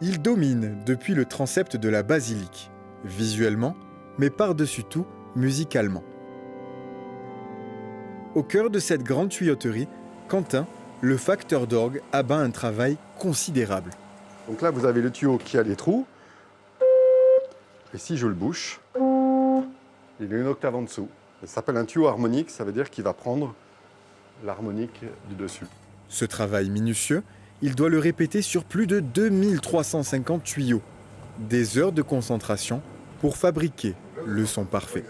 Il domine depuis le transept de la basilique, visuellement, mais par-dessus tout, musicalement. Au cœur de cette grande tuyauterie, Quentin, le facteur d'orgue, abat un travail considérable. Donc là, vous avez le tuyau qui a les trous. Et si je le bouche, il est une octave en dessous. Ça s'appelle un tuyau harmonique, ça veut dire qu'il va prendre l'harmonique du dessus. Ce travail minutieux, il doit le répéter sur plus de 2350 tuyaux. Des heures de concentration pour fabriquer le son parfait.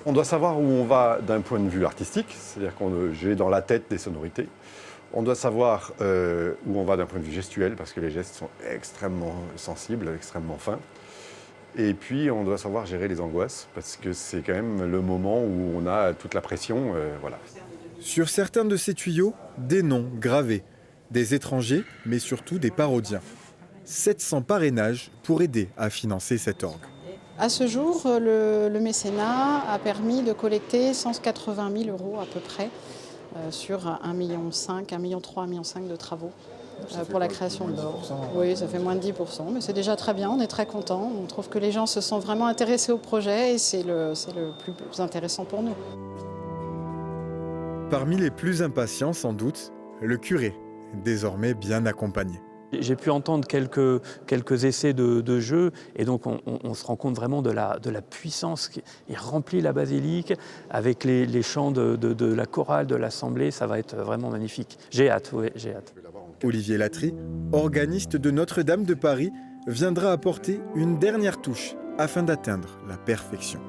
On doit savoir où on va d'un point de vue artistique, c'est-à-dire que j'ai dans la tête des sonorités. On doit savoir où on va d'un point de vue gestuel, parce que les gestes sont extrêmement sensibles, extrêmement fins. Et puis, on doit savoir gérer les angoisses, parce que c'est quand même le moment où on a toute la pression. Voilà. Sur certains de ces tuyaux, des noms gravés. Des étrangers, mais surtout des parodiens. 700 parrainages pour aider à financer cet orgue. À ce jour, le mécénat a permis de collecter 180 000 € à peu près sur 1,5 million, 1,3 million, 1,5 million de travaux pour la création de l'orgue. Oui, ça fait moins de 10%, mais c'est déjà très bien, on est très contents. On trouve que les gens se sont vraiment intéressés au projet et c'est le plus intéressant pour nous. Parmi les plus impatients, sans doute, le curé, désormais bien accompagné. J'ai pu entendre quelques essais de jeu et donc on se rend compte vraiment de la puissance qui remplit la basilique avec les chants de la chorale, de l'assemblée, ça va être vraiment magnifique. J'ai hâte, oui, j'ai hâte. Olivier Latry, organiste de Notre-Dame de Paris, viendra apporter une dernière touche afin d'atteindre la perfection.